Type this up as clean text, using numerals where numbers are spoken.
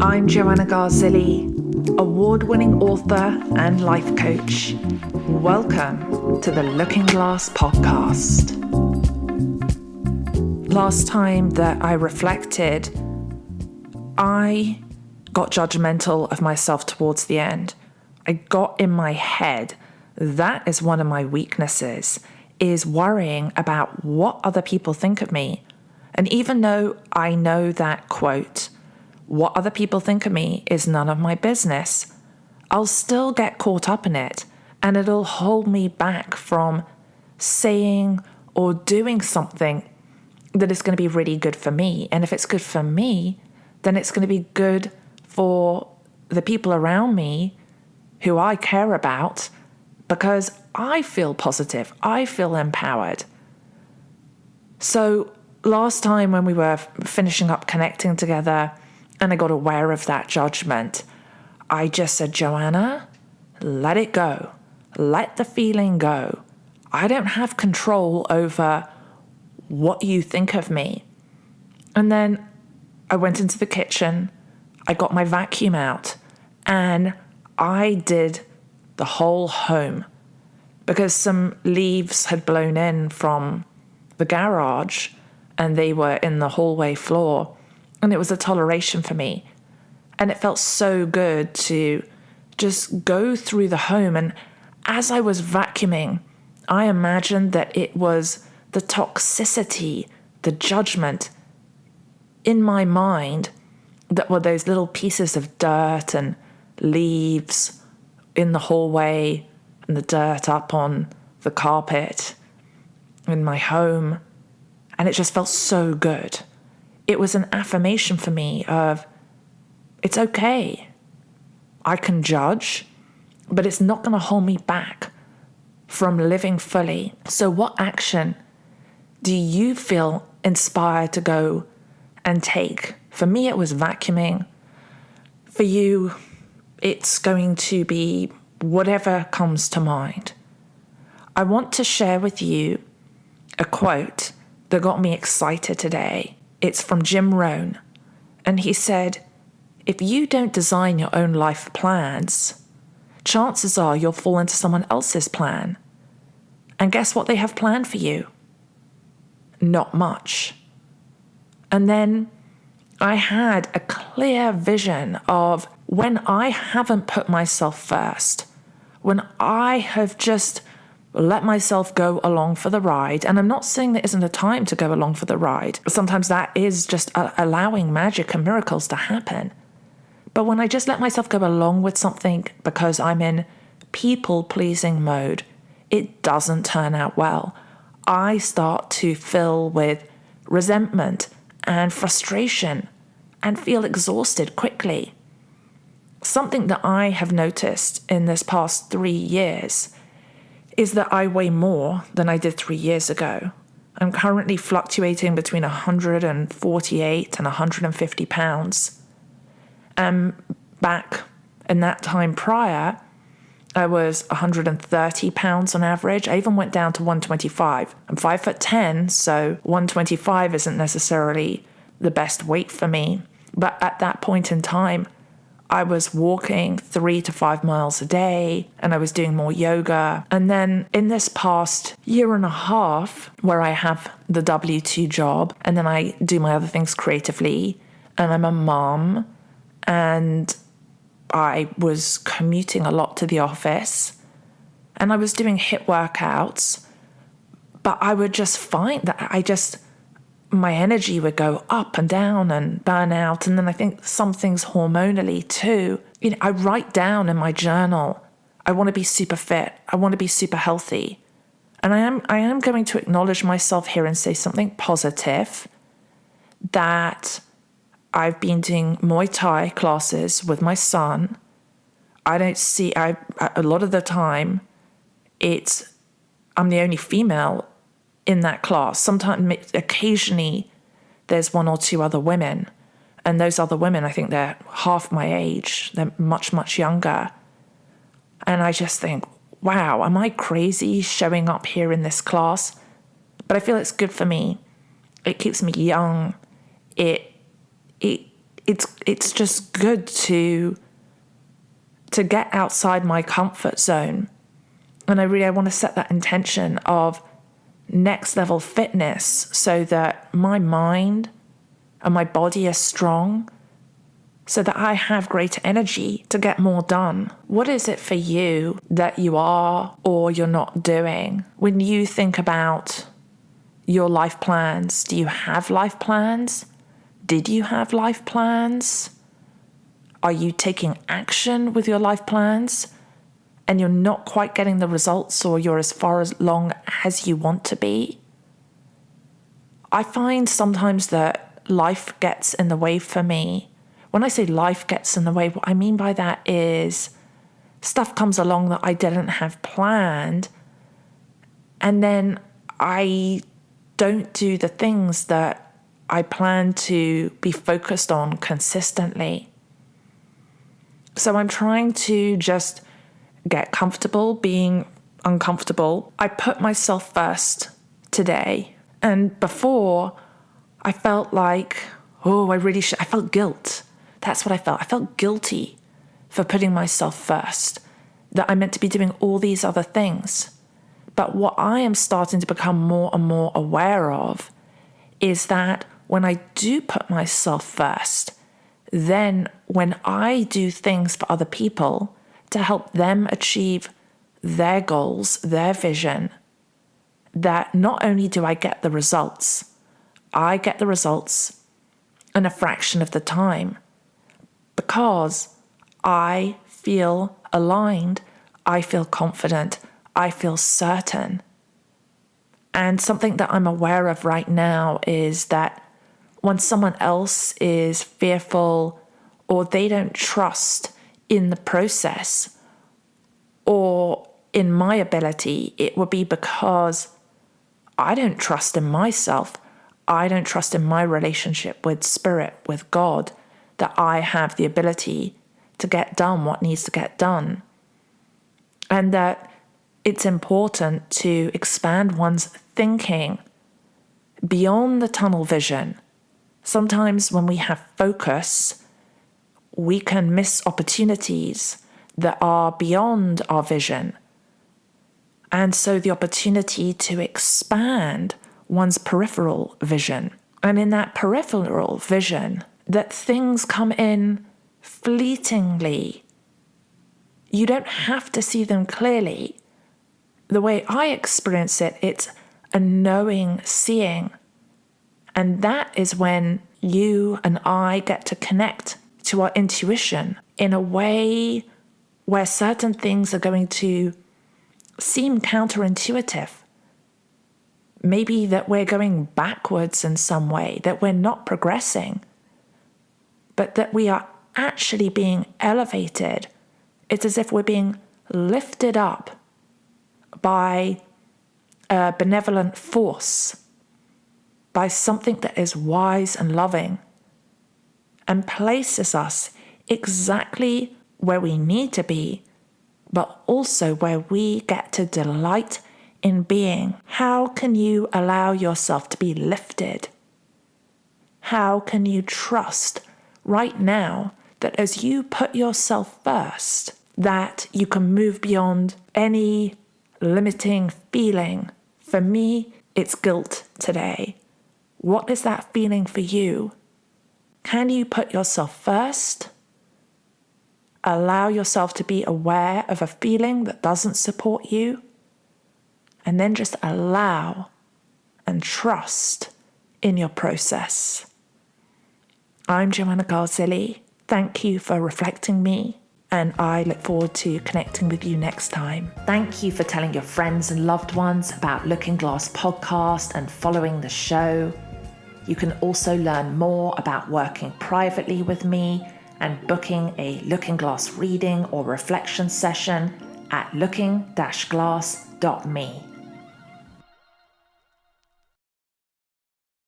I'm Joanna Garzilli, award-winning author and life coach. Welcome to the Looking Glass podcast. Last time that I reflected, I got judgmental of myself towards the end. I got in my head. That is one of my weaknesses, is worrying about what other people think of me. And even though I know that quote, what other people think of me is none of my business, I'll still get caught up in it, and it'll hold me back from saying or doing something that is going to be really good for me. And if it's good for me, then it's going to be good for the people around me who I care about, because I feel positive, I feel empowered. So last time when we were finishing up connecting together and I got aware of that judgment, I just said, Joanna, let it go. Let the feeling go. I don't have control over what you think of me. And then I went into the kitchen, I got my vacuum out, and I did the whole home because some leaves had blown in from the garage and they were in the hallway floor, and it was a toleration for me. And it felt so good to just go through the home. And as I was vacuuming, I imagined that it was the toxicity, the judgment in my mind that were those little pieces of dirt and leaves in the hallway and the dirt up on the carpet in my home. And it just felt so good. It was an affirmation for me of, it's okay. I can judge, but it's not going to hold me back from living fully. So what action do you feel inspired to go and take? For me, it was vacuuming. For you, it's going to be whatever comes to mind. I want to share with you a quote that got me excited today. It's from Jim Rohn. And he said, if you don't design your own life plans, chances are you'll fall into someone else's plan. And guess what they have planned for you? Not much. And then I had a clear vision of when I haven't put myself first, when I have just let myself go along for the ride. And I'm not saying there isn't a time to go along for the ride. Sometimes that is just allowing magic and miracles to happen. But when I just let myself go along with something because I'm in people-pleasing mode, it doesn't turn out well. I start to fill with resentment and frustration and feel exhausted quickly. Something that I have noticed in this past 3 years is that I weigh more than I did 3 years ago. I'm currently fluctuating between 148 and 150 pounds. And back in that time prior, I was 130 pounds on average. I even went down to 125. I'm 5'10", so 125 isn't necessarily the best weight for me. But at that point in time, I was walking 3 to 5 miles a day, and I was doing more yoga. And then in this past year and a half, where I have the W-2 job, and then I do my other things creatively, and I'm a mom, and I was commuting a lot to the office, and I was doing HIIT workouts, but I would just find that my energy would go up and down and burn out. And then I think some things hormonally too. You know, I write down in my journal, I want to be super fit. I want to be super healthy. And I am going to acknowledge myself here and say something positive, that I've been doing Muay Thai classes with my son. A lot of the time, I'm the only female in that class. Sometimes, occasionally, there's 1 or 2 other women. And those other women, I think they're half my age. They're much, much younger. And I just think, wow, am I crazy showing up here in this class? But I feel it's good for me. It keeps me young. It it's just good to get outside my comfort zone. And I want to set that intention of next level fitness so that my mind and my body are strong, so that I have greater energy to get more done. What is it for you that you are or you're not doing? When you think about your life plans, do you have life plans? Did you have life plans? Are you taking action with your life plans and you're not quite getting the results, or you're as far along as you want to be? I find sometimes that life gets in the way for me. When I say life gets in the way, what I mean by that is stuff comes along that I didn't have planned, and then I don't do the things that I plan to be focused on consistently. So I'm trying to just get comfortable being uncomfortable. I put myself first today. And before, I felt like, I felt guilt. That's what I felt. I felt guilty for putting myself first, that I meant to be doing all these other things. But what I am starting to become more and more aware of is that when I do put myself first, then when I do things for other people to help them achieve their goals, their vision, that not only do I get the results, I get the results in a fraction of the time, because I feel aligned, I feel confident, I feel certain. And something that I'm aware of right now is that when someone else is fearful or they don't trust in the process or in my ability, it would be because I don't trust in myself. I don't trust in my relationship with spirit, with God, that I have the ability to get done what needs to get done. And that it's important to expand one's thinking beyond the tunnel vision. Sometimes when we have focus, we can miss opportunities that are beyond our vision. And so the opportunity to expand one's peripheral vision. And in that peripheral vision, that things come in fleetingly. You don't have to see them clearly. The way I experience it, it's a knowing, seeing. And that is when you and I get to connect to our intuition in a way where certain things are going to seem counterintuitive. Maybe that we're going backwards in some way, that we're not progressing, but that we are actually being elevated. It's as if we're being lifted up by a benevolent force, by something that is wise and loving, and places us exactly where we need to be, but also where we get to delight in being. How can you allow yourself to be lifted? How can you trust right now that as you put yourself first, that you can move beyond any limiting feeling? For me, it's guilt today. What is that feeling for you? Can you put yourself first? Allow yourself to be aware of a feeling that doesn't support you, and then just allow and trust in your process. I'm Joanna Garzilli. Thank you for reflecting me, and I look forward to connecting with you next time. Thank you for telling your friends and loved ones about Looking Glass podcast and following the show. You can also learn more about working privately with me and booking a Looking Glass reading or reflection session at looking-glass.me.